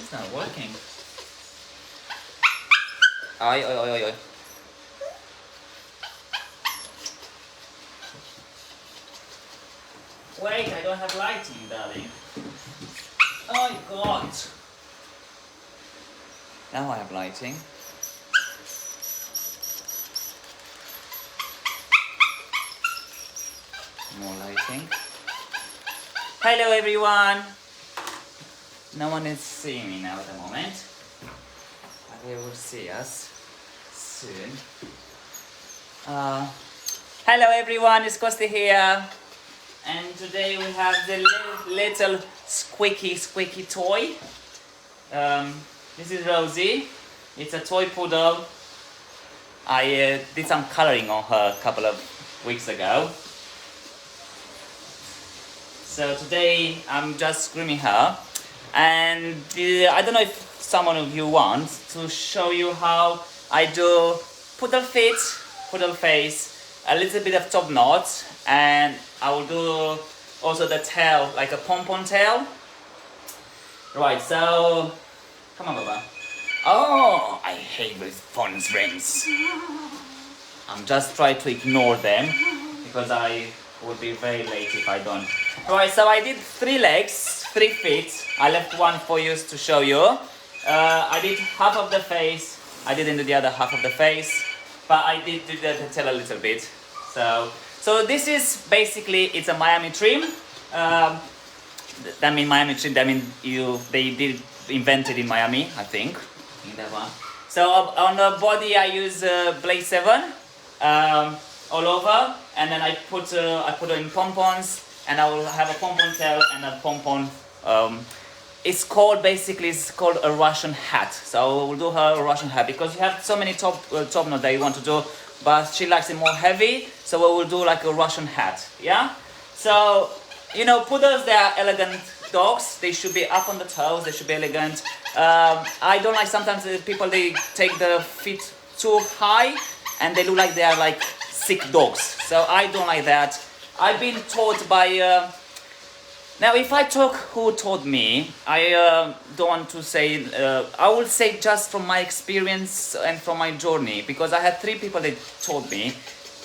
It's not working. Oi, oi, oi, oi, oi. Wait, I don't have lighting, darling. Oh God. Now I have lighting. More lighting. Hello everyone. No one is seeing me now at the moment. But they will see us soon. Hello everyone, it's Costi here. And today we have the little squeaky toy. This is Rosie. It's a toy poodle. I did some coloring on her a couple of weeks ago. So today I'm just grooming her. And I don't know if someone of you wants to show you how I do poodle feet, poodle face, a little bit of top knot, and I will do also the tail, like a pom-pom tail. Right, so come on, Baba. Oh, I hate these phone rings. I'm just trying to ignore them because I would be very late if I don't. Right, so I did 3 legs, 3 feet. I left one for you to show you. I did half of the face. I didn't do the other half of the face, but I did do the tail a little bit. So this is basically, it's a Miami trim. That means Miami trim. That means they did invent it in Miami, I think. In that one. So on the body I use Blade 7 all over, and then I put it in pompons, and I will have a pompon tail and a pompon. It's called a Russian hat. So we'll do her a Russian hat because you have so many top knot that you want to do, but she likes it more heavy. So we will do like a Russian hat. Yeah. So poodles, they are elegant dogs. They should be up on the toes. They should be elegant. I don't like sometimes people, they take the feet too high and they look like they are like sick dogs. So I don't like that. I've been taught by. Now, if I talk who taught me, I don't want to say. I will say just from my experience and from my journey, because I had 3 people that taught me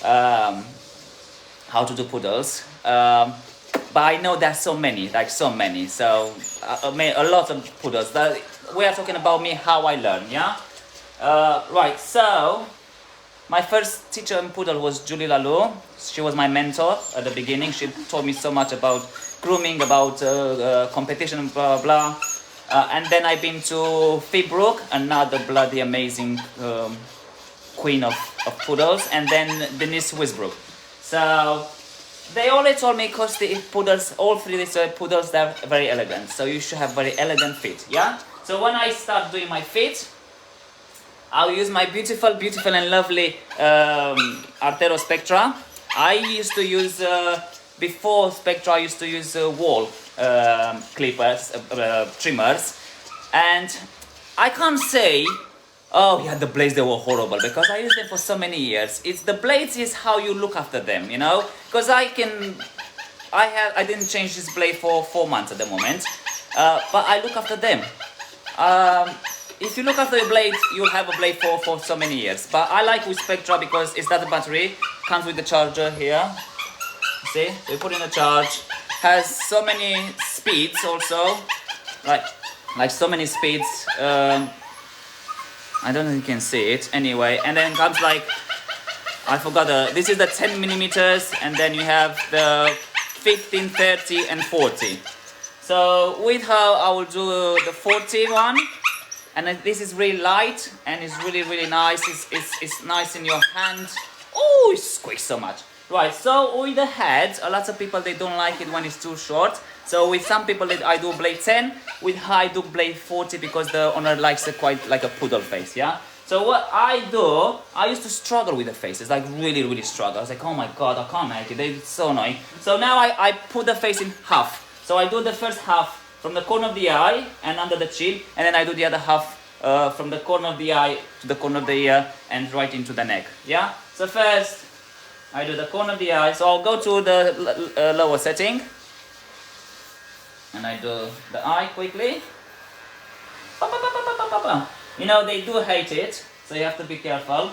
how to do poodles. But I know there's so many. So a lot of poodles. We are talking about me, how I learn, yeah? Right, so my first teacher in poodle was Julie Lalou. She was my mentor at the beginning. She taught me so much about grooming, about competition, blah, blah, blah. And then I've been to Fibrook, another bloody amazing queen of poodles, and then Denise Wisbrook. So they always told me, because the poodles, all 3 these poodles, they're very elegant. So you should have very elegant feet, yeah? So when I start doing my feet, I'll use my beautiful and lovely Artero Spectra. I used to use, before Spectra, I used to use wall clippers, trimmers. And I can't say, oh yeah, the blades, they were horrible, because I used them for so many years. The blades is how you look after them, Because I didn't change this blade for 4 months at the moment, but I look after them. If you look after the blade, you'll have a blade for so many years. But I like with Spectra because it's not a battery, comes with the charger here. See, so you put in a charge, has so many speeds also, like so many speeds. I don't know if you can see it anyway. And then comes like, I forgot this is the 10 millimeters, and then you have the 15, 30, and 40. So with her, I will do the 40 one. And this is really light, and it's really nice. It's nice in your hand. Oh, it squeaks so much. Right, so with the head, a lot of people, they don't like it when it's too short. So with some people, I do blade 10. With her, I do blade 40 because the owner likes it quite like a poodle face, yeah? So what I do, I used to struggle with the faces, like really struggle. I was like, oh my God, I can't make it. It's so annoying. So now I put the face in half. So I do the first half from the corner of the eye and under the chin, and then I do the other half from the corner of the eye to the corner of the ear and right into the neck, yeah? So first, I do the corner of the eye, so I'll go to the lower setting, and I do the eye quickly. You know, they do hate it, so you have to be careful.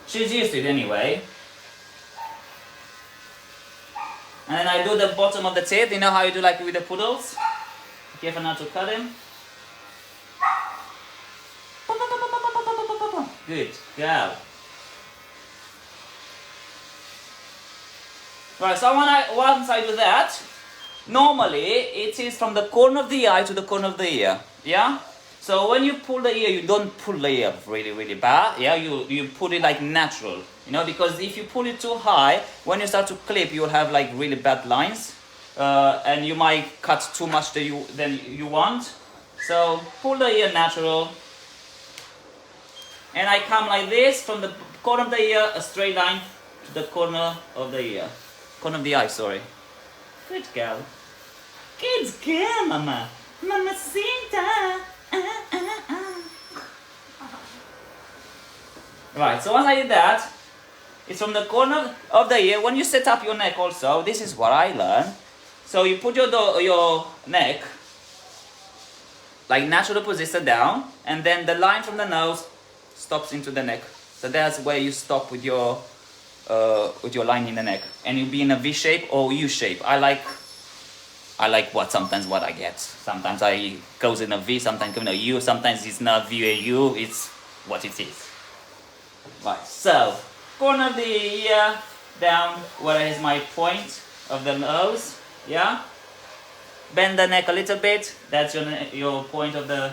She's used to it anyway. And then I do the bottom of the teeth. You know how you do like with the poodles? Be careful not to cut him. Good girl. Right, so once I do that, normally it is from the corner of the eye to the corner of the ear. Yeah? So when you pull the ear, you don't pull the ear really bad. Yeah, you put it like natural. You know, because if you pull it too high, when you start to clip, you'll have like really bad lines. And you might cut too much than you want. So pull the ear natural. And I come like this, from the corner of the ear, a straight line to the corner of the ear. Corner of the eye, sorry. Good girl. Good girl, mama. Mamacita. Right, so once I did that, it's from the corner of the ear. When you set up your neck also, this is what I learned. So you put your neck like natural position down, and then the line from the nose stops into the neck. So that's where you stop with your line in the neck, and you'll be in a V shape or U shape. I like sometimes what I get. Sometimes I goes in a V, sometimes in a U, sometimes it's not V or U. It's what it is. Right. So corner of the ear down where is my point of the nose. Yeah. Bend the neck a little bit. That's your point of the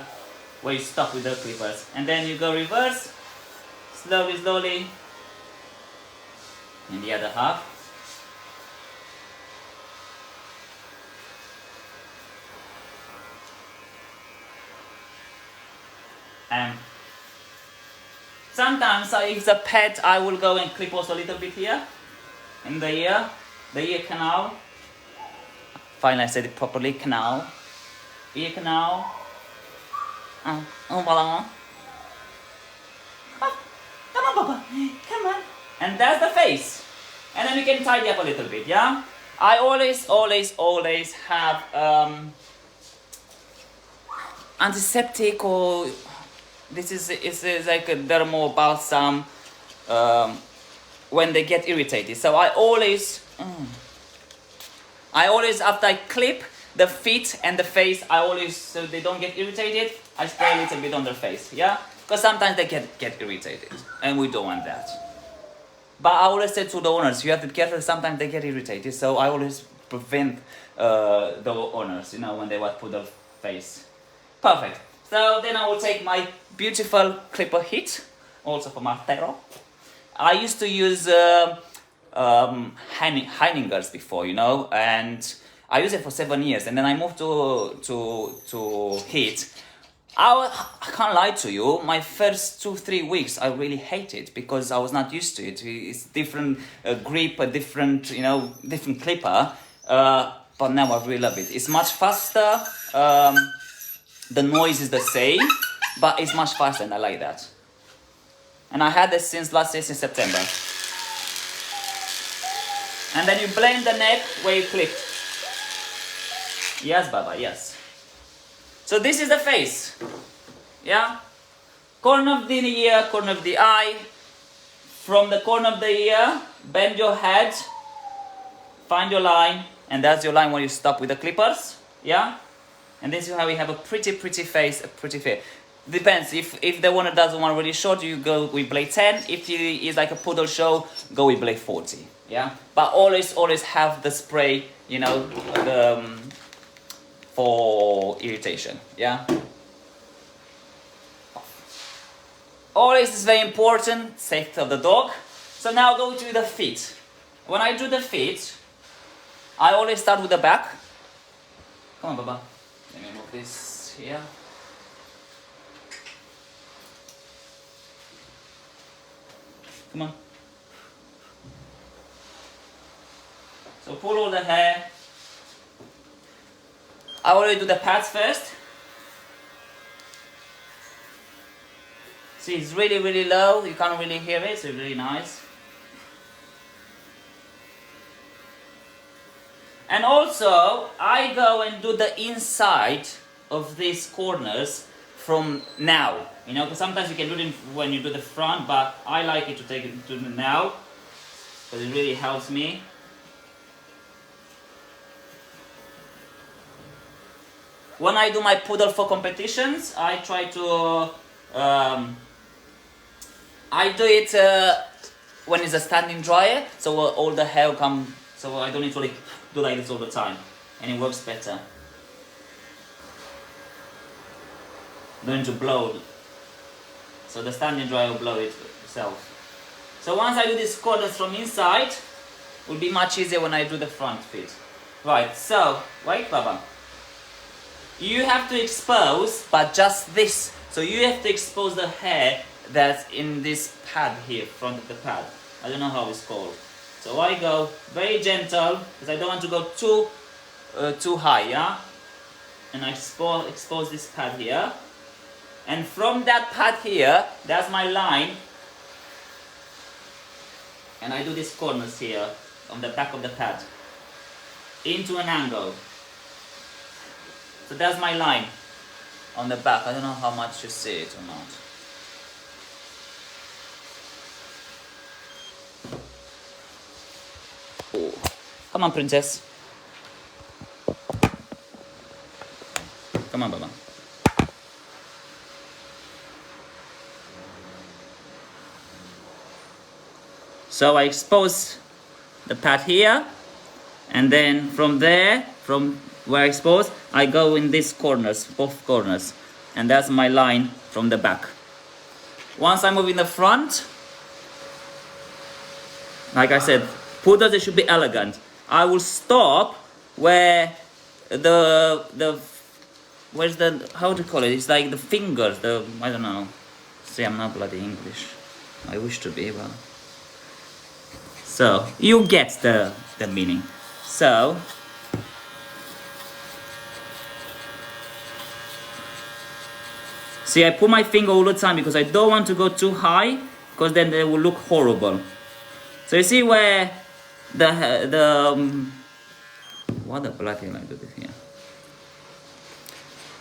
where you stop with the clippers, and then you go reverse, slowly, in the other half. And sometimes if it's a pet, I will go and clip also a little bit here, in the ear canal. Finally I said it properly, canal. Ear canal. Voila. Oh, come on, Papa. Come on. And that's the face. And then you can tidy up a little bit, yeah? I always have antiseptic, or this is like a dermal balsam when they get irritated. So I always after I clip the feet and the face, so they don't get irritated, I spray a little bit on their face, yeah? Because sometimes they get irritated, and we don't want that. But I always say to the owners, you have to be careful, sometimes they get irritated, so I always prevent the owners, you know, when they want to put their face. Perfect. So then I will take my beautiful clipper heat, also from Artero. I used to use Heiningers before, you know, and I used it for 7 years, and then I moved to heat. I can't lie to you, my first 2-3 weeks I really hated it because I was not used to it. It's different grip, a different, you know, different clipper, but now I really love it. It's much faster, the noise is the same, but it's much faster, and I like that. And I had this since last year, since September. And then you blend the neck where you clipped. Yes, Baba, yes. So this is the face. Yeah? Corner of the ear, corner of the eye. From the corner of the ear, bend your head. Find your line. And that's your line when you stop with the clippers. Yeah? And this is how we have a pretty face, Depends, if the owner doesn't want really short, you go with blade 10. If it is like a poodle show, go with blade 40. Yeah? But always have the spray, you know, for irritation. Yeah? Always is very important, safety of the dog. So now go to the feet. When I do the feet, I always start with the back. Come on, Baba. Let me move this here. Come on. So pull all the hair. I already do the pads first. See, it's really low. You can't really hear it. It's really nice. And also, I go and do the inside of these corners from now. You know, because sometimes you can do it when you do the front, but I like it to take it to the now, because it really helps me. When I do my poodle for competitions, I try to, I do it when it's a standing dryer, so all the hair come, so I don't need to do like this all the time, and it works better. Don't need to blow, so the standing dryer will blow it itself. So once I do these corners from inside, it will be much easier when I do the front fit. Right, so, wait Baba. You have to expose, but just this. So you have to expose the hair that's in this pad here, front of the pad. I don't know how it's called. So I go very gentle, because I don't want to go too high, yeah? And I expose this pad here. And from that pad here, that's my line. And I do these corners here, on the back of the pad, into an angle. So that's my line on the back. I don't know how much you see it or not. Oh. Come on, princess. Come on, Baba. So I expose the pad here, and then from there, from where I expose, I go in these corners, both corners, and that's my line from the back. Once I move in the front, like I said, poodles, they should be elegant. I will stop where where's the, how do you call it? It's like the fingers, I don't know. See, I'm not bloody English. I wish to be, but. So, you get the meaning. So, see, I put my finger all the time because I don't want to go too high, because then they will look horrible. So you see where what the bloody hell I do this here?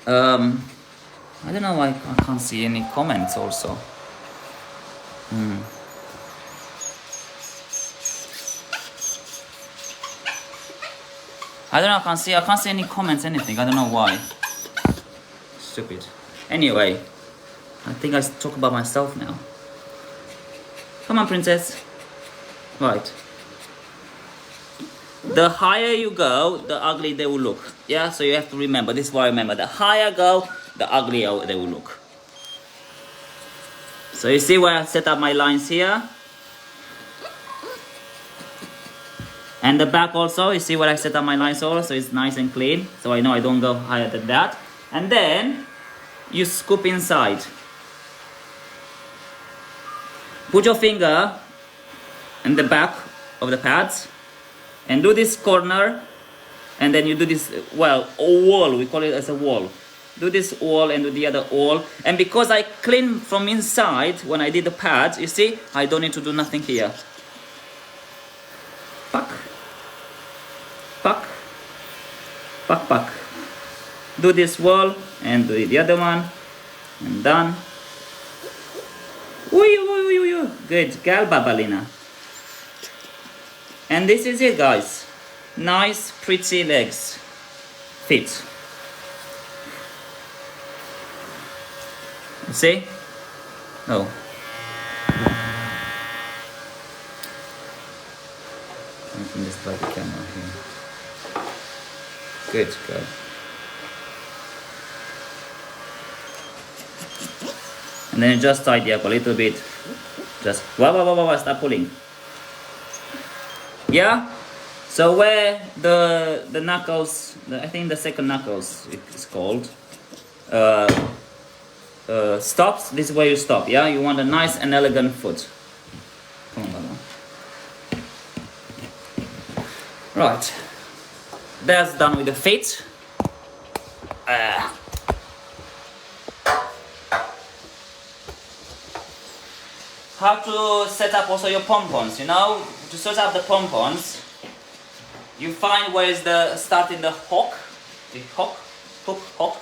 I don't know why I can't see any comments also. I don't know, I can't see any comments, anything. I don't know why. Stupid. Anyway, I think I talk about myself now. Come on, princess. Right. The higher you go, the uglier they will look. Yeah, so you have to remember, this is what I remember. The higher I go, the uglier they will look. So you see where I set up my lines here? And the back also, you see where I set up my lines also, so it's nice and clean. So I know I don't go higher than that. And then, you scoop inside. Put your finger in the back of the pads and do this corner, and then you do this, well, a wall, we call it as a wall. Do this wall and do the other wall. And because I clean from inside when I did the pads, you see, I don't need to do nothing here. Pack, pack, pack, pack. Do this wall and do the other one, and done. Good, gal Babalina. And this is it, guys. Nice, pretty legs. Fit. You see? Oh. I can just plug the camera here. Good, good. And then just tidy up a little bit. Just start pulling. Yeah? So where the knuckles, I think the second knuckles it's called, stops, this is where you stop, yeah? You want a nice and elegant foot. Come on, Baba. Right. That's done with the feet. How to set up also your pompons, you know? To set up the pompons, you find where is the starting the hook, hook.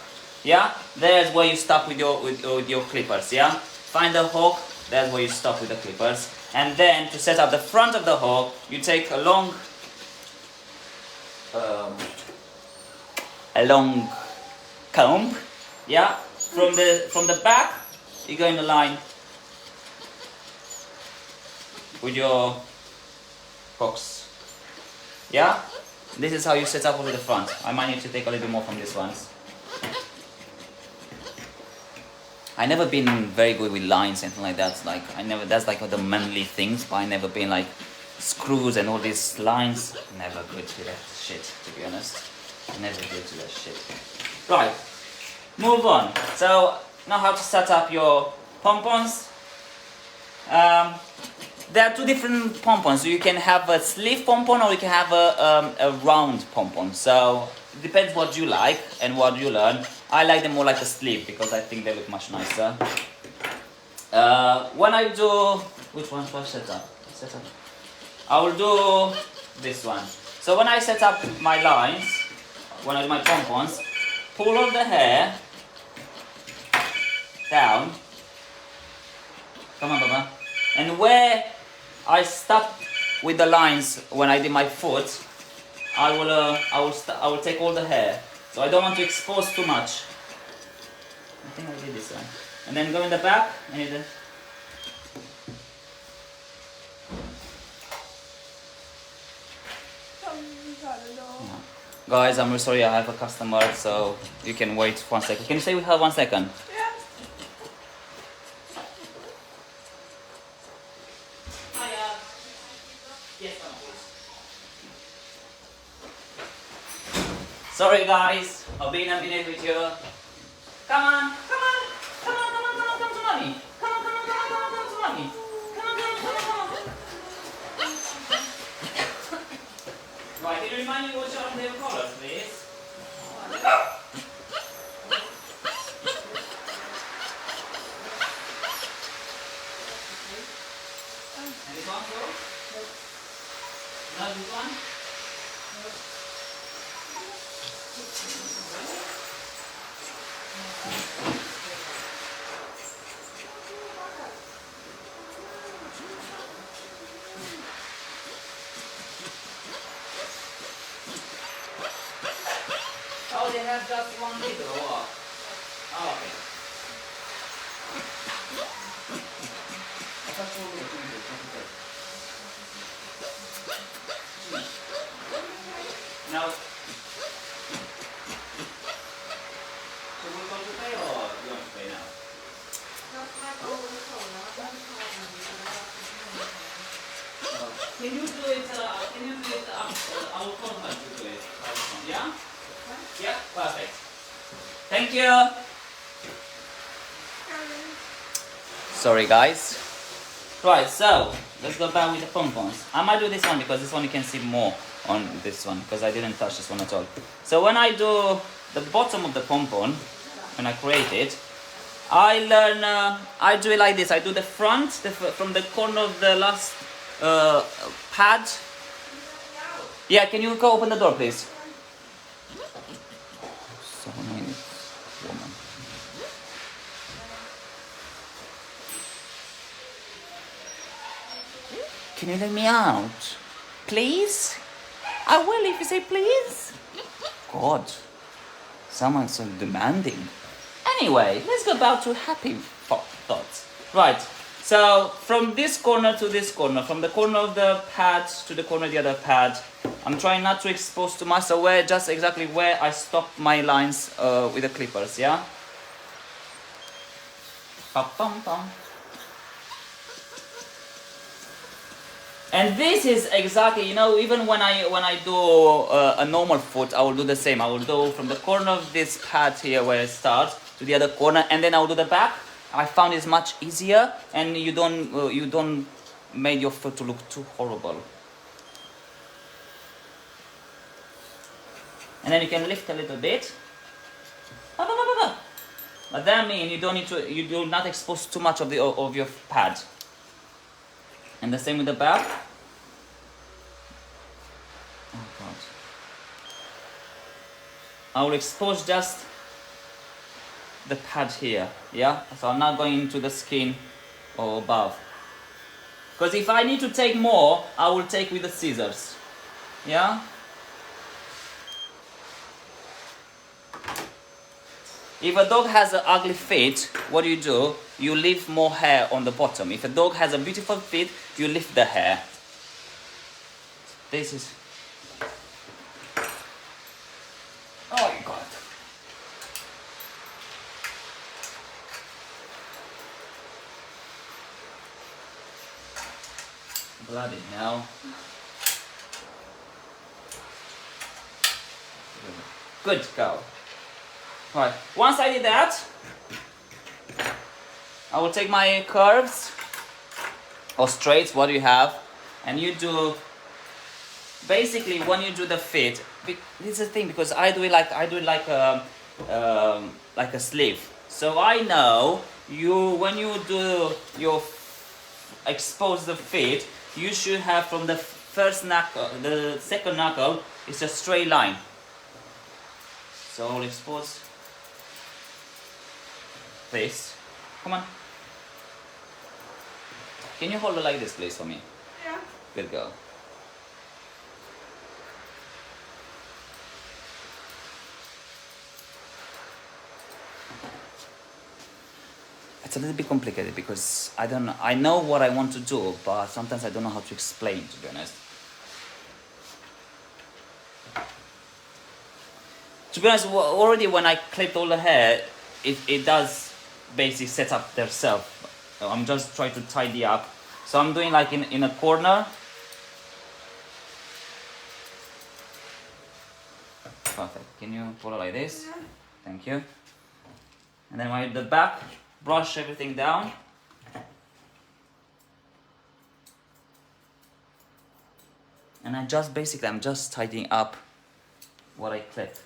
Yeah, there's where you stop with your clippers. Yeah, find the hook. That's where you stop with the clippers. And then to set up the front of the hook, you take a long comb. Yeah, from the back, you go in the line with your hooks. Yeah, this is how you set up with the front. I might need to take a little bit more from this one. I never been very good with lines, anything like that. Like that's like the manly things, but I never been like screws and all these lines. Never good with that shit, to be honest. Never good with that shit. Right, move on. So now how to set up your pompons. There are two different pompons. So you can have a sleeve pompon or you can have a round pompon. So it depends what you like and what you learn. I like them more like a sleeve because I think they look much nicer. When I do, which one should I set up? I will do this one. So when I set up my lines, when I do my pompons, pull all the hair down. Come on, Baba. And where I stop with the lines when I did my foot, I will take all the hair. So I don't want to expose too much. I think I did this one. And then go in the back and then guys, I'm really sorry, I have a customer, so you can wait 1 second. Can you stay with her 1 second? Yeah. Hiya. Yes, come on, please. Sorry guys, I'll be in a minute with you. Come on to mommy. Come on to mommy. Come on. Right, can you remind me what your nail colors, please? And this one, go? Not this one? Oh, they have just one little or what? Oh, okay. Now, so we're going to pay or you want to pay now? Can you do it? I will call her to do it. Yeah? Yeah, perfect. Thank you. Sorry guys. Right, so let's go back with the pompons. I might do this one because this one you can see more on this one because I didn't touch this one at all. So when I do the bottom of the pompon, when I create it, I do it like this. I do the front, from the corner of the last pad. Yeah, can you go open the door, please? So annoying, woman. Can you let me out, please? I will if you say please. God, someone's so demanding. Anyway, let's go back to happy thoughts. Right, so from this corner to this corner, from the corner of the pad to the corner of the other pad, I'm trying not to expose too much, so just exactly where I stopped my lines with the clippers, yeah? Pa-pum-pum. And this is exactly, you know, even when I do a normal foot, I will do the same. I will do from the corner of this pad here where it starts to the other corner, and then I will do the back. I found it's much easier, and you don't make your foot to look too horrible. And then you can lift a little bit. But that means you do not expose too much of your pad. And the same with the back. Oh God. I will expose just the pad here, yeah? So I'm not going into the skin or above. Because if I need to take more, I will take with the scissors, yeah? If a dog has an ugly feet, what do? You leave more hair on the bottom. If a dog has a beautiful feet, you lift the hair. This is... Oh my God. Bloody hell. Good girl. Right, once I did that, I will take my curves or straights, what do you have, and you do, basically when you do the fit, this is the thing, because I do it like a sleeve. So I know when you do your expose the fit, you should have from the first knuckle, the second knuckle, it's a straight line. So I'll expose this. Come on. Can you hold it like this, please, for me? Yeah. Good girl. It's a little bit complicated because I know what I want to do, but sometimes I don't know how to explain, to be honest. To be honest, already when I clipped all the hair, it does basically set up themselves. I'm just trying to tidy up. So I'm doing like in a corner. Perfect. Can you pull it like this? Yeah. Thank you. And then at the back, brush everything down. And I'm just tidying up what I clipped.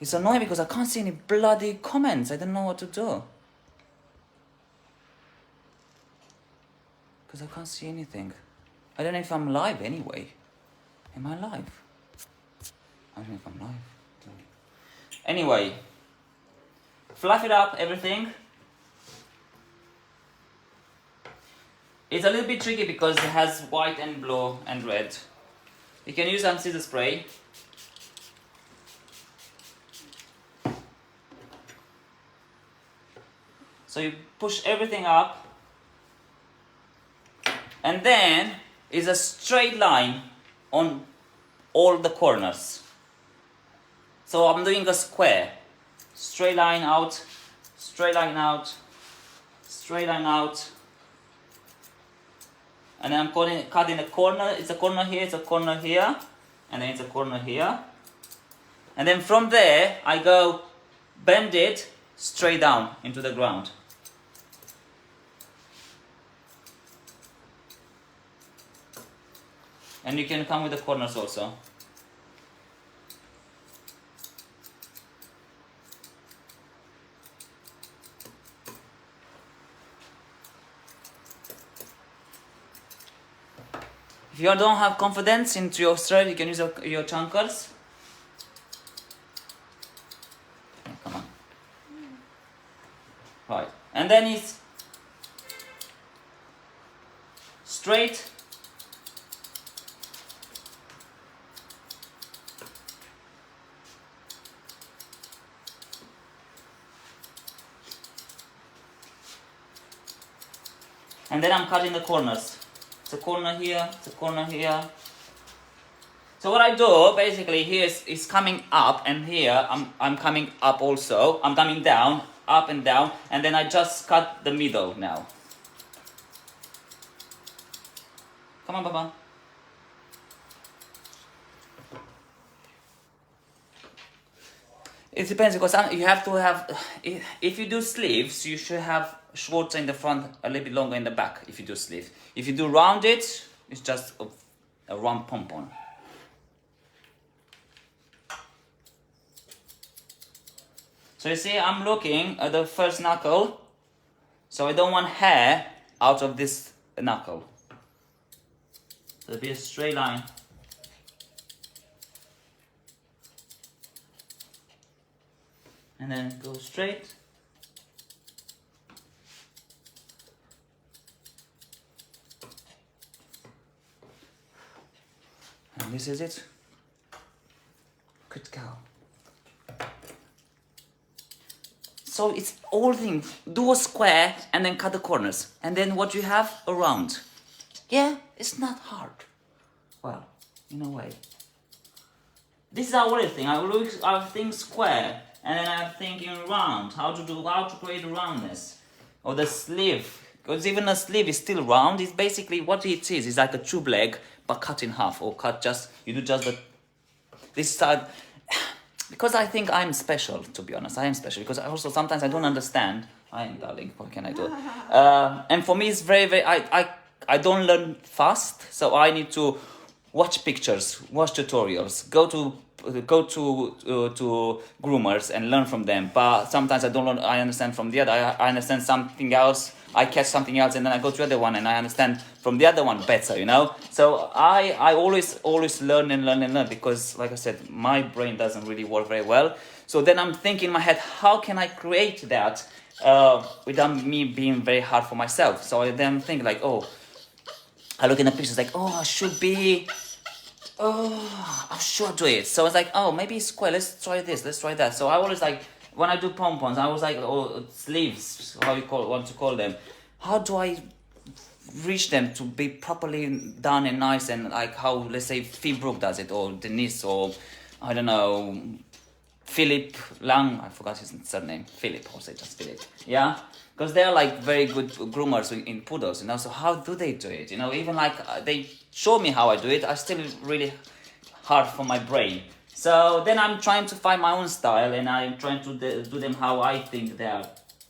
It's annoying because I can't see any bloody comments. I don't know what to do. Because I can't see anything. I don't know if I'm live anyway. Am I live? I don't know if I'm live. Anyway, fluff it up, everything. It's a little bit tricky because it has white and blue and red. You can use some scissor spray. So you push everything up, and then is a straight line on all the corners. So I'm doing a square. Straight line out, straight line out, straight line out. And then I'm cutting a corner. It's a corner here, it's a corner here, and then it's a corner here. And then from there, I go bend it straight down into the ground. And you can come with the corners also. If you don't have confidence into your straight, you can use your chunkers. Come on. Right. And then it's straight. And then I'm cutting the corners. It's a corner here, it's a corner here. So what I do, basically, here is coming up, and here I'm coming up also. I'm coming down, up and down, and then I just cut the middle now. Come on, Baba. It depends, because you have to have, if you do sleeves, you should have shorter in the front, a little bit longer in the back if you do sleeves. If you do round it, it's just a round pom-pom. So you see, I'm looking at the first knuckle, so I don't want hair out of this knuckle. So it'll be a straight line. And then go straight. And this is it. Good girl. So it's all things. Do a square and then cut the corners. And then what you have? A round. Yeah, it's not hard. Well, in a way. This is our little thing. I think square. And then I'm thinking round. How to create a roundness. Or the sleeve. Because even a sleeve is still round. It's basically what it is. It's like a tube leg, but cut in half. Or cut just, you do just this side. Because I think I'm special, to be honest. I am special. Because also sometimes I don't understand. I am, darling. What can I do? And for me, it's very. I don't learn fast. So I need to watch pictures, watch tutorials, go to groomers and learn from them. But sometimes I don't learn. I understand from the other. I understand something else. I catch something else, and then I go to the other one, and I understand from the other one better, you know. So I always learn and learn and learn, because, like I said, my brain doesn't really work very well. So then I'm thinking in my head, how can I create that without me being very hard for myself? So I then think like, oh, I look in the pictures like, oh, I should be. Oh, I should do it. So I was like, oh, maybe square. Let's try this. Let's try that. So I always like. When I do pom-poms, I was like, oh, sleeves, how you want to call them. How do I reach them to be properly done and nice, and like how, let's say, Fibrook does it, or Denise, or I don't know, Philip Lang, I forgot his surname, Philip, I'll say just Philip, yeah? Because they're like very good groomers in poodles, you know, so how do they do it? You know, even like they show me how I do it, I still really hard for my brain. So then I'm trying to find my own style, and I'm trying to do them how I think they are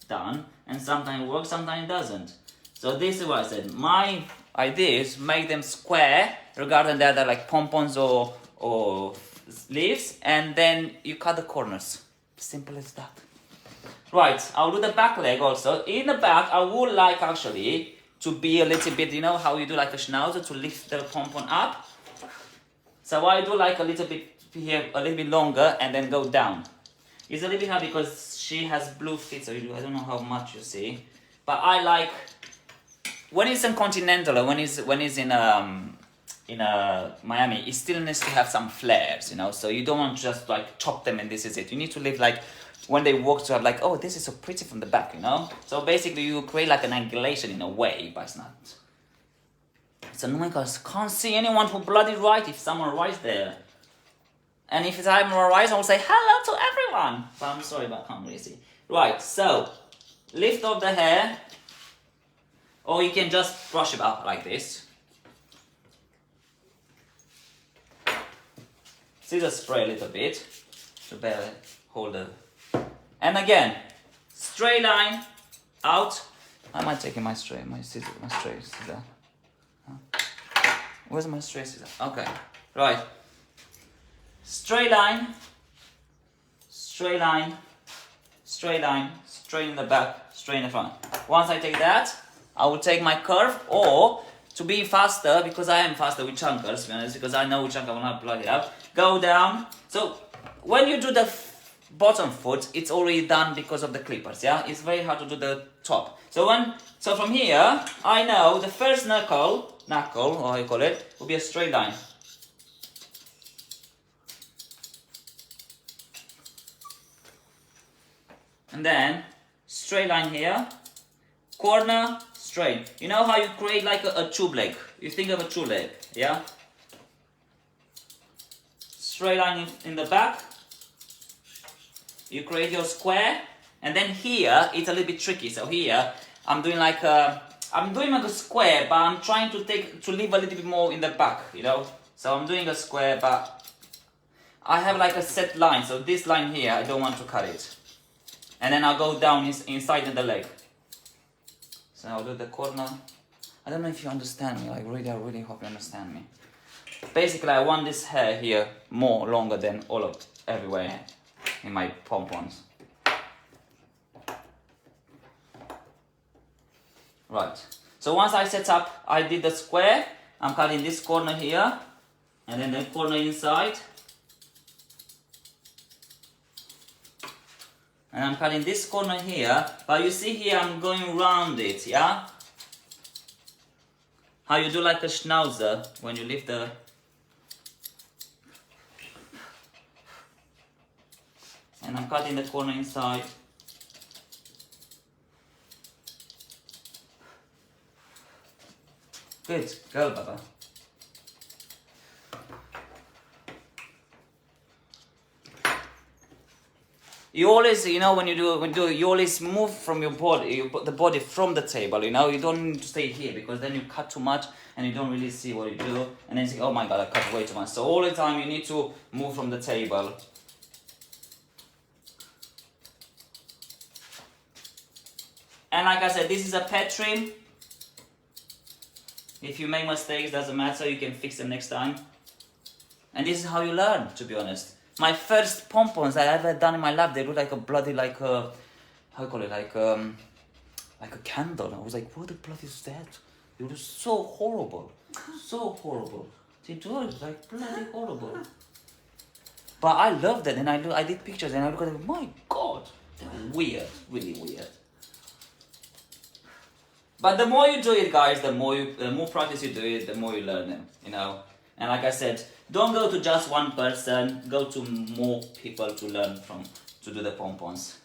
done. And sometimes it works, sometimes it doesn't. So this is what I said. My idea is make them square, regarding that they're like pompons or sleeves, and then you cut the corners. Simple as that. Right, I'll do the back leg also. In the back, I would like actually to be a little bit, you know how you do like a schnauzer, to lift the pompon up. So I do like a little bit here, a little bit longer, and then go down. It's a little bit hard because she has blue feet, so I don't know how much you see. But I like when it's in continental, or when it's in Miami, it still needs to have some flares, you know. So you don't want to just like chop them and this is it. You need to leave like when they walk to have like, oh, this is so pretty from the back, you know. So basically you create like an angulation in a way, but it's not. It's annoying because I can't see anyone who bloody right if someone writes there. And if I'm right, I'll say hello to everyone. But I'm sorry, but I can't really see. Right, so lift up the hair, or you can just brush it up like this. Scissor spray a little bit to better hold the. And again, straight line out. I might take my straight scissor. Huh? Where's my straight scissor? Okay, right. Straight line, straight line, straight line, straight in the back, straight in the front. Once I take that, I will take my curve, or to be faster, because I am faster with chunkers, to be honest, because I know which chunk I will not plug it up, go down. So when you do the bottom foot, it's already done because of the clippers, yeah? It's very hard to do the top. So from here, I know the first knuckle, or how you call it, will be a straight line. And then straight line here, corner, straight. You know how you create like a tube leg? You think of a tube leg, yeah? Straight line in the back. You create your square, and then here it's a little bit tricky. So here I'm doing like a square, but I'm trying to leave a little bit more in the back, you know. So I'm doing a square, but I have like a set line. So this line here, I don't want to cut it. And then I'll go down inside in the leg. So I'll do the corner. I don't know if you understand me. Like really, I really hope you understand me. Basically, I want this hair here more longer than everywhere in my pompons. Right. So once I set up, I did the square. I'm cutting this corner here, and then the corner inside. And I'm cutting this corner here, but you see here I'm going round it, yeah? How you do like a schnauzer when you lift the... And I'm cutting the corner inside. Good, go Baba. You always, you know, when you do, you always move from your body, you put the body from the table, you know, you don't need to stay here because then you cut too much and you don't really see what you do, and then you say, oh my god, I cut way too much. So all the time you need to move from the table. And like I said, this is a pet trim. If you make mistakes, doesn't matter, you can fix them next time. And this is how you learn, to be honest. My first pompons I ever done in my lab, they look like a bloody, like a, how you call it, like a candle. I was like, what the bloody is that? It was so horrible, so horrible. They do it like bloody horrible. But I loved it, and I did pictures, and I look at it, my god, they're weird, really weird. But the more you do it, guys, the more practice you do it, the more you learn them, you know. And like I said, don't go to just one person, go to more people to learn from, to do the pompons.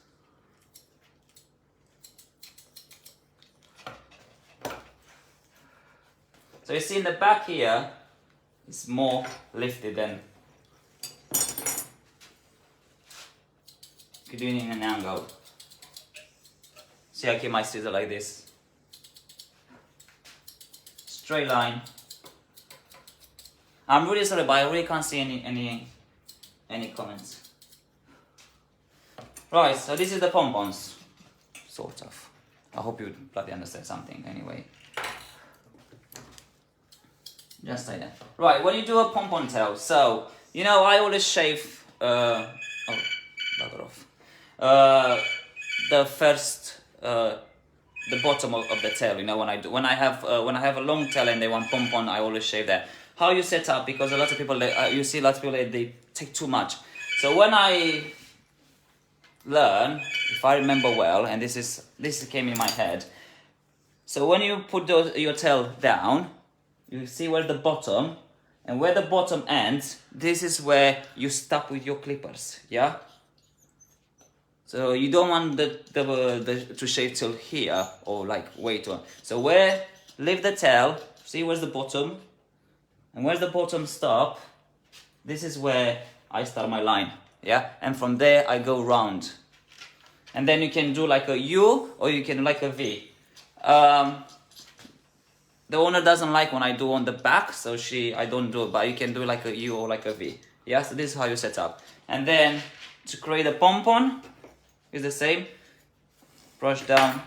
So you see in the back here, it's more lifted than you're doing it in an angle. See, I keep my scissor like this. Straight line. I'm really sorry, but I really can't see any comments. Right, so this is the pompons, sort of. I hope you bloody understand something anyway. Just like that. Right, when you do a pompon tail, so you know I always shave. Oh, bugger off. The first. The bottom of the tail, you know, when I have a long tail and they want pompon, I always shave that. How you set up, because a lot of people, you see a lot of people, they take too much. So when I learn, if I remember well, and this came in my head. So when you put your tail down, you see where the bottom, and where the bottom ends, this is where you stop with your clippers, yeah? So you don't want to shave till here, or like way too. So leave the tail, see where's the bottom, and where's the bottom stop, this is where I start my line, yeah? And from there I go round. And then you can do like a U, or you can do like a V. The owner doesn't like when I do on the back, so I don't do it, but you can do like a U or like a V. Yeah, so this is how you set up. And then to create a pompon, is the same. Brush down.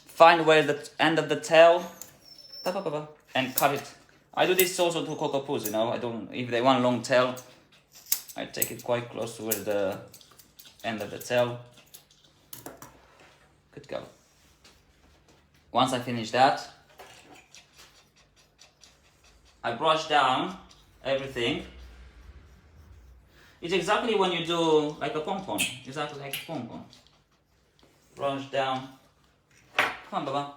Find where the end of the tail, and cut it. I do this also to cockatoos, you know. If they want long tail, I take it quite close to where the end of the tail. Good go. Once I finish that, I brush down everything. It's exactly when you do like a pompon, exactly like a pompon. Brush down. Come on, Baba.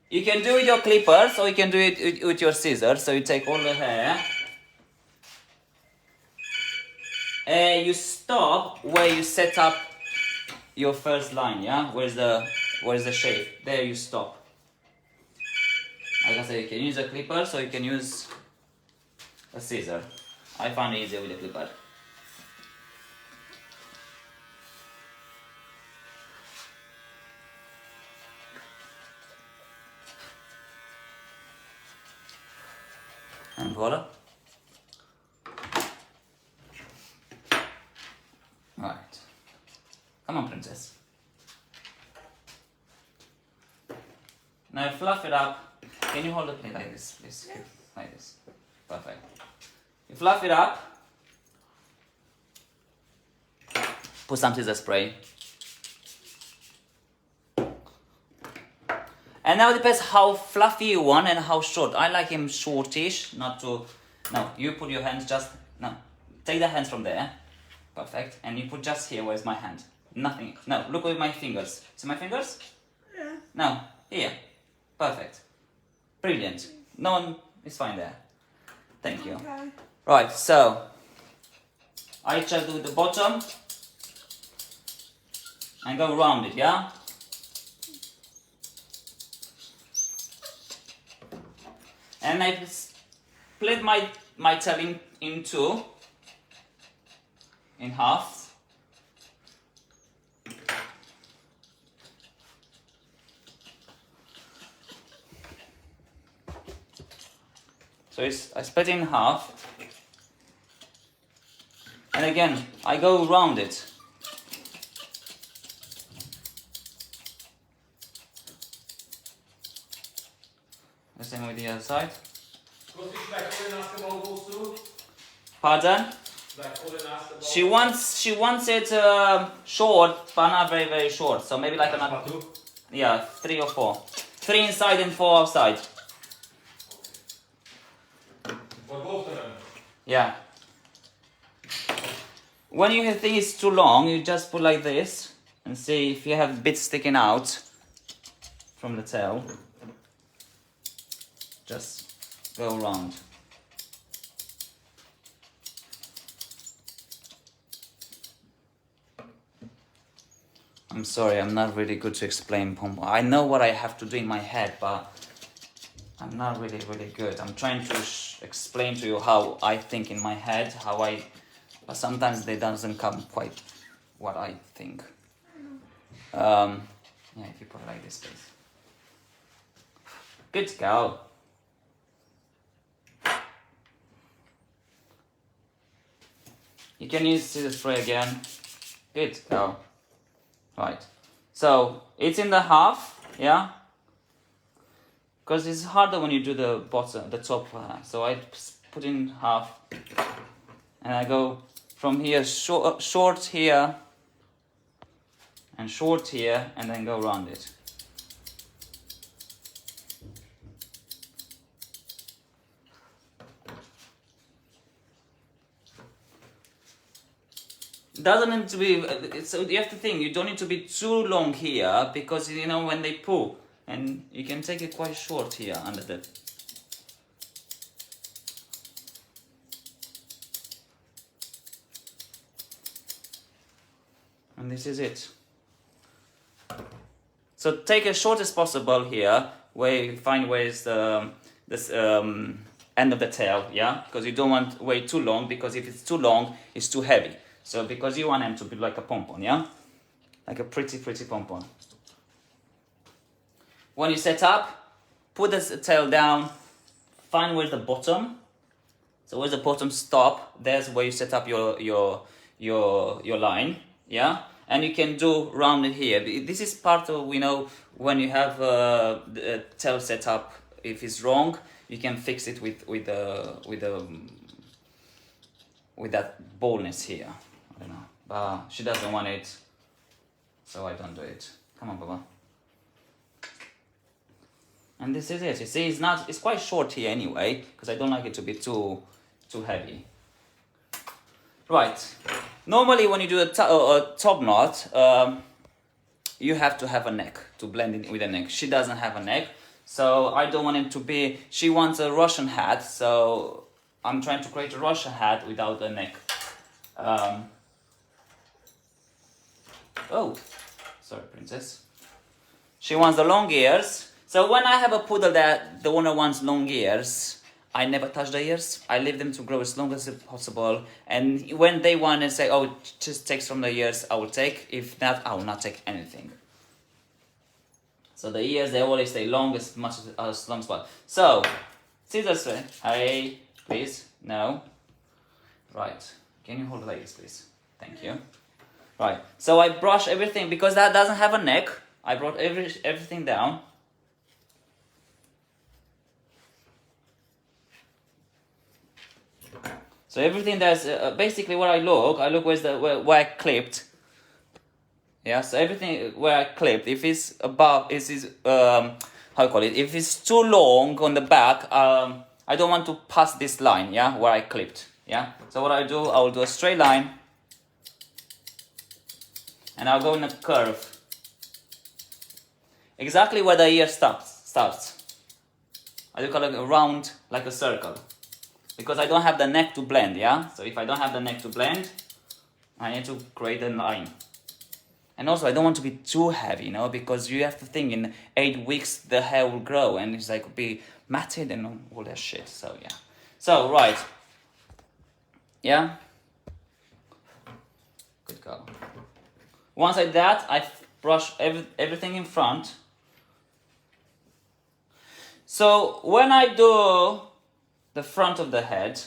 You can do it with your clippers, or you can do it with your scissors. So you take all the hair, and you stop where you set up your first line. Yeah, where's the shape? There you stop. Like I said, you can use a clipper, so you can use a scissor. I find it easier with a clipper. And voila. Right. Come on, princess. Now fluff it up. Can you hold it like this, please? Like this. Perfect. You fluff it up. Put some scissor spray. And now it depends how fluffy you want and how short. I like him shortish, not too. No, you put your hands just. No, take the hands from there. Perfect. And you put just here. Where's my hand? Nothing. No, look at my fingers. See my fingers? Yeah. No, here. Perfect. Brilliant. No one is fine there. Thank you. Okay. Right, so I try to do the bottom and go around it, yeah? And I split my tail in two, in half. So I split it in half. And again, I go around it. The same with the other side. Pardon? She wants it short, but not very, very short. So maybe like another, yeah, 3 or 4. 3 inside and 4 outside. For both of them? Yeah. When you think it's too long, you just put like this and see if you have bits sticking out from the tail. Just go around. I'm sorry, I'm not really good to explain pom-pom. I know what I have to do in my head, but I'm not really good. I'm trying to explain to you how I think in my head, but sometimes they doesn't come quite what I think. Yeah, if you put it like this, please. Good girl. You can use scissor spray again. Good girl. Right. So it's in the half, yeah. Because it's harder when you do the bottom, the top. So I put in half, and I go from here short here, and short here, and then go around it. Doesn't need to be. So you have to think. You don't need to be too long here because you know when they pull, and you can take it quite short here under the. And this is it. So take as short as possible here, where you find where is the this end of the tail, yeah, because you don't want way too long because if it's too long, it's too heavy. So because you want them to be like a pom-pom, yeah? Like a pretty pom-pom. When you set up, put the tail down, find where's the bottom. So where's the bottom stop, there's where you set up your line, yeah? And you can do round it here. This is part of, we know, when you have the tail set up, if it's wrong, you can fix it with that boldness here. I don't know, but she doesn't want it, so I don't do it. Come on, Baba. And this is it. You see, it's quite short here anyway, because I don't like it to be too heavy. Right. Normally, when you do a top knot, you have to have a neck to blend in with a neck. She doesn't have a neck, so I don't want it to be. She wants a Russian hat, so I'm trying to create a Russian hat without a neck. Oh, sorry, princess. She wants the long ears. So when I have a poodle that the owner wants long ears, I never touch the ears. I leave them to grow as long as possible. And when they want to say, oh, just takes from the ears, I will take. If not, I will not take anything. So the ears, they always stay long as long as possible. So, scissors, hey, please, no. Right, can you hold like this, please? Thank you. Right, so I brush everything, because that doesn't have a neck. I brought everything down. So everything that's basically where I look where's where I clipped. Yeah, so everything where I clipped, if it's above, how how you call it, if it's too long on the back, I don't want to pass this line, yeah, where I clipped, yeah. So what I do, I will do a straight line, and I'll go in a curve, exactly where the ear starts. I do call it around, like a circle, because I don't have the neck to blend, yeah. So if I don't have the neck to blend, I need to create a line. And also, I don't want to be too heavy, you know, because you have to think in 8 weeks the hair will grow and it's like be matted and all that shit. So yeah. So right. Yeah. Good go. Once I did that, I brush everything in front. So when I do the front of the head,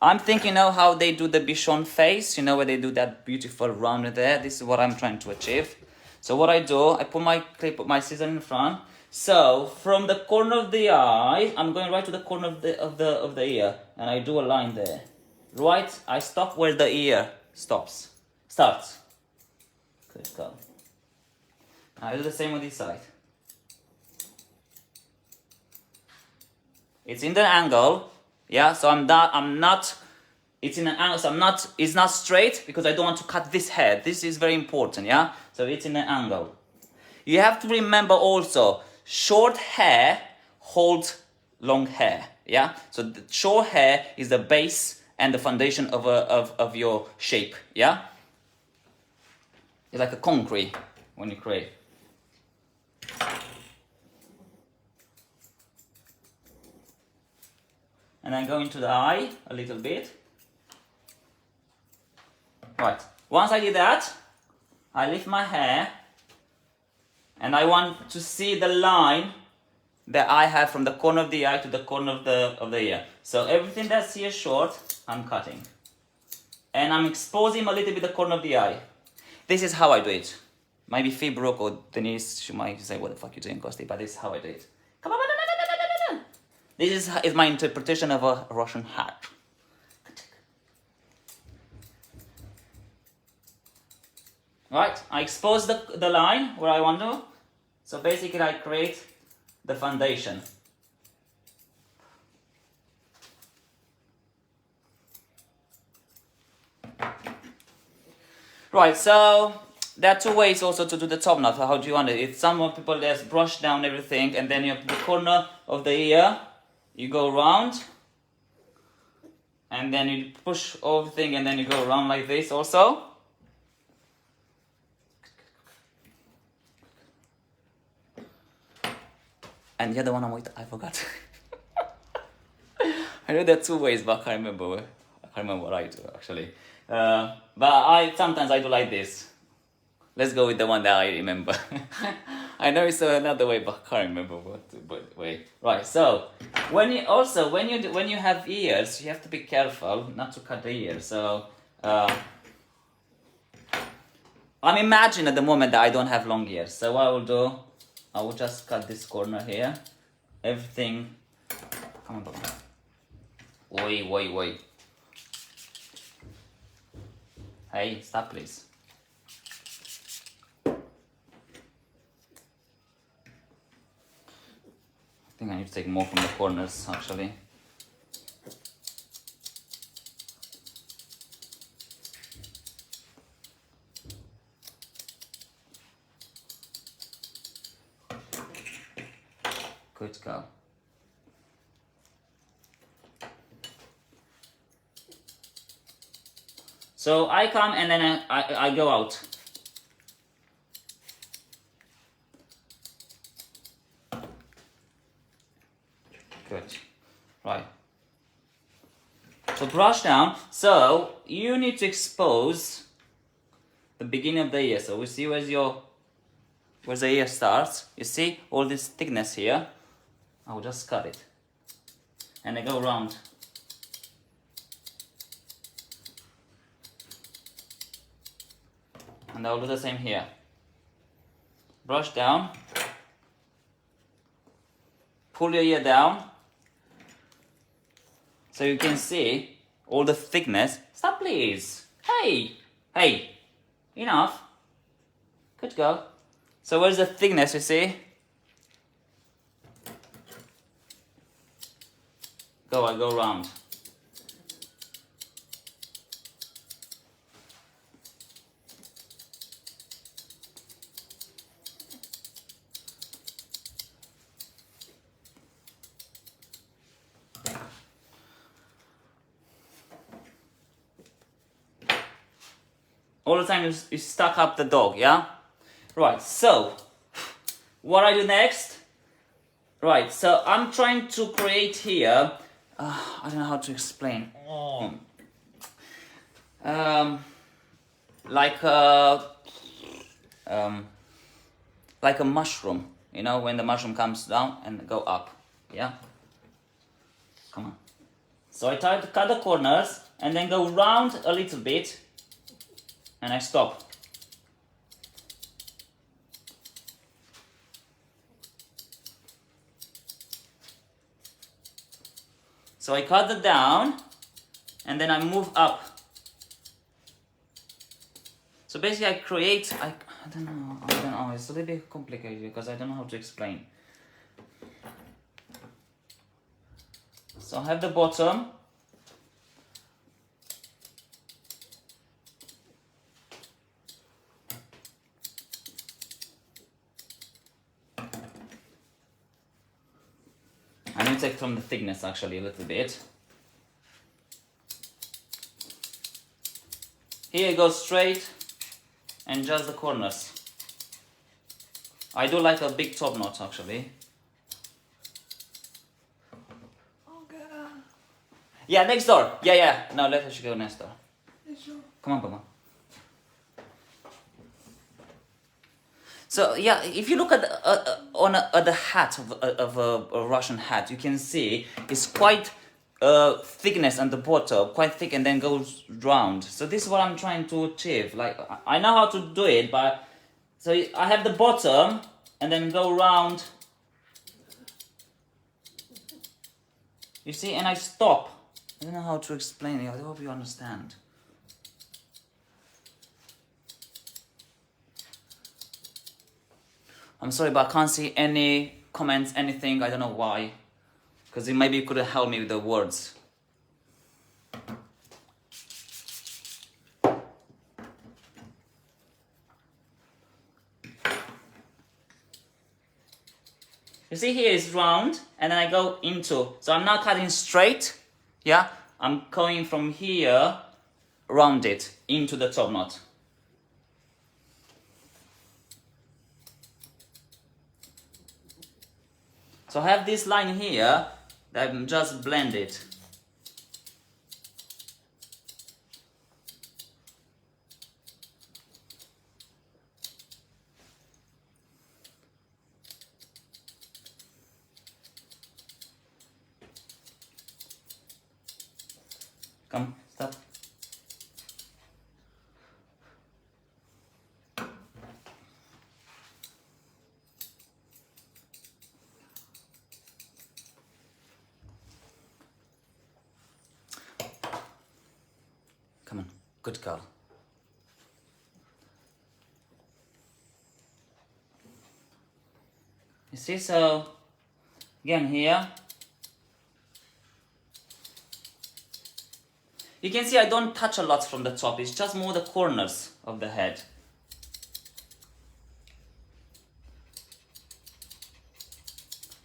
I'm thinking now how they do the Bichon face, you know, where they do that beautiful round there. This is what I'm trying to achieve. So what I do, I put my scissor in front. So from the corner of the eye, I'm going right to the corner of the ear, and I do a line there. Right, I stop where the ear starts. Good go. I do the same with this side. It's in the angle. Yeah, so it's in an angle, so it's not straight because I don't want to cut this head. This is very important, yeah? So it's in an angle. You have to remember also, short hair holds long hair, yeah? So the short hair is the base and the foundation of your shape, yeah? It's like a concrete when you create. And then go into the eye a little bit. Right, once I did that, I lift my hair and I want to see the line that I have from the corner of the eye to the corner of the ear. So everything that's here short, I'm cutting. And I'm exposing a little bit the corner of the eye. This is how I do it. Maybe Fee Brooke or Denise, she might say, what the fuck you doing, Costi? But this is how I do it. Come on. This is my interpretation of a Russian hat. Right, I expose the line where I want to. So basically I create the foundation. Right, so there are two ways also to do the top knot. How do you want it? It's some people just brush down everything and then you have the corner of the ear. You go around and then you push everything and then you go around like this also. And the other one I forgot. I know there are two ways, but I can't remember what I do actually. But sometimes I do like this. Let's go with the one that I remember. I know it's another way, but I can't remember what way. Right. So when you have ears, you have to be careful not to cut the ears. So I'm imagining at the moment that I don't have long ears. So what I will do, I will just cut this corner here. Everything. Come on, Bob. Wait. Hey, stop, please. I think I need to take more from the corners, actually. Good go. So I come and then I go out. Good. Right. So brush down. So you need to expose the beginning of the ear. So we see where the ear starts. You see all this thickness here. I will just cut it. And I go around. And I will do the same here. Brush down. Pull your ear down. So you can see all the thickness. Stop, please. Hey. Enough. Good go. So where's the thickness, you see? I go round. All the time you stuck up the dog, yeah? Right, so what I do next? Right, so I'm trying to create here, I don't know how to explain. Like a mushroom, you know, when the mushroom comes down and go up, yeah? Come on. So I try to cut the corners and then go round a little bit and I stop. So I cut it down and then I move up. So basically I create, I don't know, it's a little bit complicated because I don't know how to explain. So I have the bottom. I need to take from the thickness actually a little bit. Here it goes straight and just the corners. I do like a big top knot actually. Yeah, next door. Yeah. No, let us go next door. Come on, Papa. So yeah, if you look at the hat of a Russian hat, you can see it's quite thickness on the bottom, quite thick, and then goes round. So this is what I'm trying to achieve. Like I know how to do it, but so I have the bottom and then go round. You see, and I stop. I don't know how to explain it. I hope you understand. I'm sorry, but I can't see any comments, anything. I don't know why. Because maybe you could have helped me with the words. You see here is round, and then I go into. So I'm not cutting straight. Yeah, I'm going from here, round it, into the top knot. So I have this line here that I'm just blend it. Come, stop. Come on, good girl. You see, so again here, you can see I don't touch a lot from the top, it's just more the corners of the head.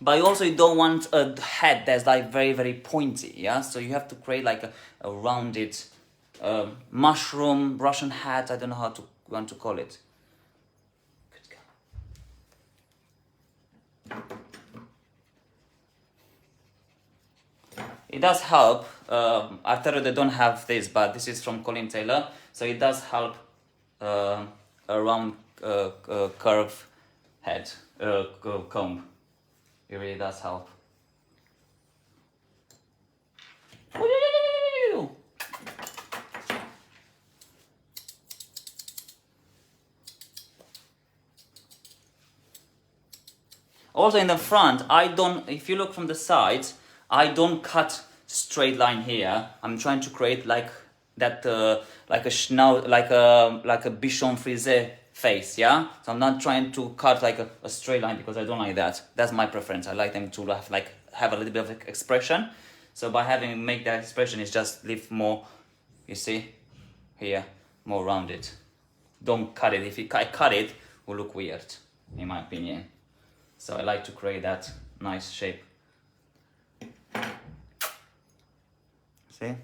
But also you don't want a head that's like very, very pointy, yeah? So you have to create like a rounded mushroom, Russian hat, I don't know how to want to call it. Good girl. It does help. After they don't have this, but this is from Colin Taylor, so it does help a round curve head comb. It really does help. Also in the front, I don't. If you look from the sides, I don't cut straight line here. I'm trying to create like that, like a Bichon Frise face, yeah. So I'm not trying to cut like a straight line because I don't like that. That's my preference. I like them to have a little bit of expression. So by having make that expression, it's just leave more, you see, here, more rounded. Don't cut it. If you cut it, it will look weird, in my opinion. So I like to create that nice shape. See?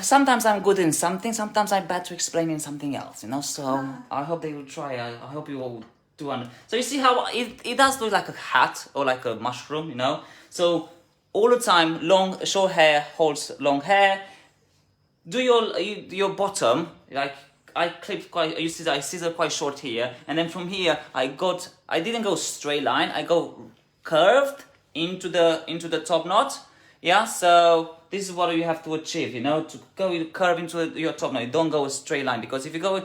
Sometimes I'm good in something, sometimes I'm bad to explaining something else, you know, so I hope they will try, I hope you will do it. So you see how it does look like a hat or like a mushroom, you know, so all the time, short hair holds long hair, do your bottom, like I clipped quite, you see I scissor quite short here, and then from here I didn't go straight line, I go curved into the top knot, yeah, so this is what you have to achieve, you know, to go curve into your top knot. You don't go a straight line, because if you go,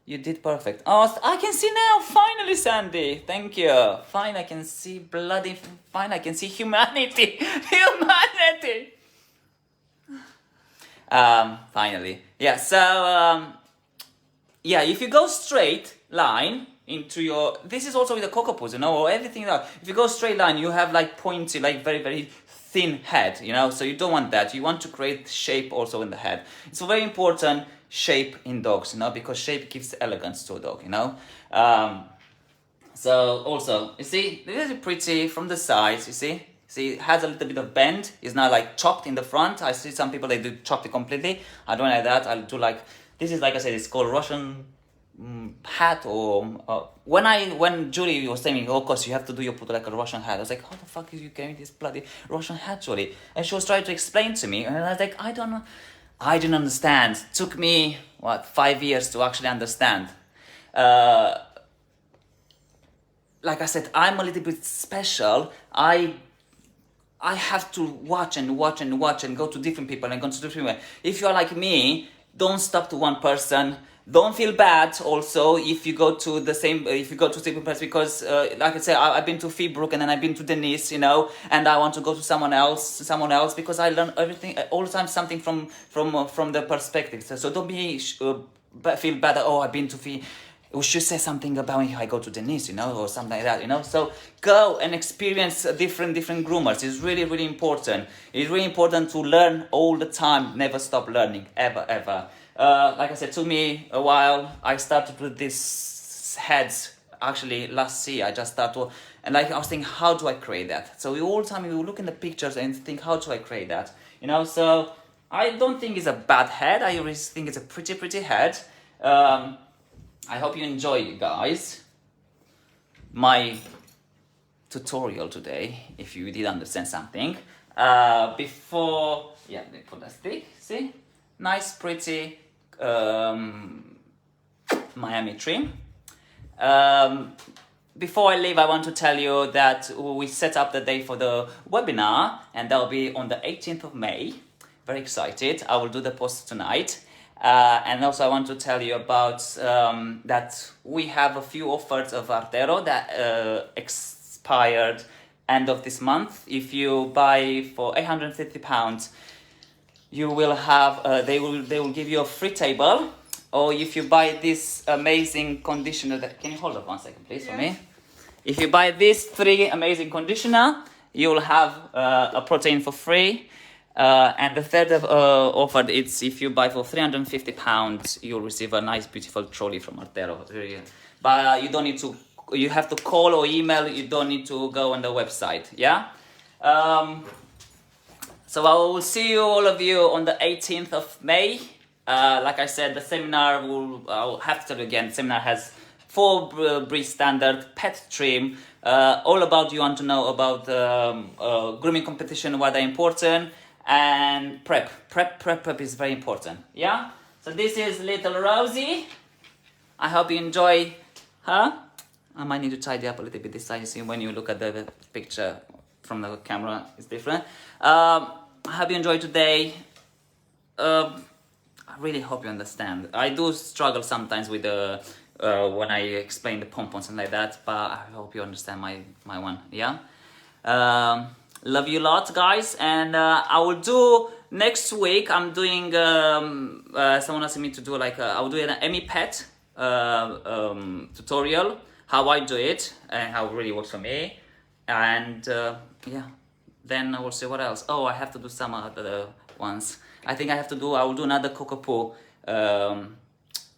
you did perfect. Oh, I can see now, finally, Sandy. Thank you. Fine, I can see bloody, fine, I can see humanity. Humanity. Finally. Yeah, so, yeah, if you go straight line into your, this is also with the cocoa puss, you know, or everything else. If you go straight line, you have like pointy, like very, very thin head, you know, so you don't want that. You want to create shape also in the head. It's a very important shape in dogs, you know, because shape gives elegance to a dog, you know. So also, you see, this is pretty from the sides, you see. See, it has a little bit of bend. It's not like chopped in the front. I see some people, they do chop it completely. I don't like that. I'll do like, this is like I said, it's called Russian hat, or when Julie was saying, oh, of course you have to do your poodle like a Russian hat. I was like, how the fuck is you getting this bloody Russian hat, Julie? And she was trying to explain to me, and I was like, I don't know, I didn't understand. It took me 5 years to actually understand. Like I said, I'm a little bit special. I have to watch and watch and watch and go to different people and go to different people. If you're like me, don't stop to one person. Don't feel bad also if you go to the same person, because like I said, I've been to Fibrook and then I've been to Denise, you know, and I want to go to someone else because I learn everything all the time, something from the perspective. So don't feel bad that, oh, I've been to we should say something about if I go to Denise, you know, or something like that, you know. So go and experience different groomers. It's really, really important. It's really important to learn all the time. Never stop learning, ever. Like I said, took me a while. I started with these heads actually last year. I just started, and like I was thinking, how do I create that? So all the time you look in the pictures and think, how do I create that? You know, so I don't think it's a bad head. I always think it's a pretty head. I hope you enjoy, you guys, my tutorial today, if you did understand something. Before, yeah, they put a stick, see? Nice, pretty Miami trim. Before I leave, I want to tell you that we set up the day for the webinar, and that will be on the 18th of May. Very excited. I will do the post tonight. And also I want to tell you about that we have a few offers of Artero that expired end of this month. If you buy for £850, you will have they will give you a free table. Or if you buy this amazing conditioner, can you hold up 1 second please for me? If you buy this 3 amazing conditioner, you will have a protein for free. And the third offer, it's if you buy for £350, you'll receive a nice, beautiful trolley from Artero. But you don't need to, you have to call or email, you don't need to go on the website, yeah? So I will see you, all of you, on the 18th of May. Like I said, the seminar I'll have to tell you again, the seminar has 4 breed standard, pet trim, all about you want to know about grooming competition, why they're important. And prep is very important, yeah? So this is little Rosie. I hope you enjoy her. I might need to tidy up a little bit this side. You see, when you look at the picture from the camera, it's different. I hope you enjoyed today. I really hope you understand. I do struggle sometimes with the when I explain the pompons and like that, but I hope you understand my one, yeah? Love you a lot, guys, and I will do next week. I'm doing someone asked me to do like I will do an Emmy Pet tutorial how I do it and how it really works for me. And yeah, then I will see what else. Oh, I have to do some other ones. I think I will do another cockapoo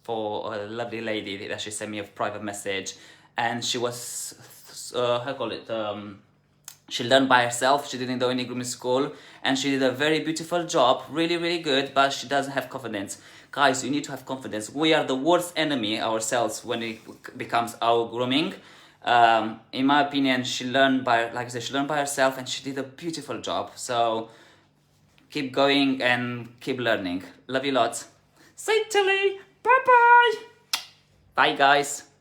for a lovely lady that she sent me a private message, and she was how call it she learned by herself. She didn't do any grooming school, and she did a very beautiful job, really good, but she doesn't have confidence. Guys, you need to have confidence. We are the worst enemy ourselves when it becomes our grooming. In my opinion, she learned by, like I said, she learned by herself, and she did a beautiful job. So keep going and keep learning. Love you lots. Say Tilly. Bye bye. Bye guys.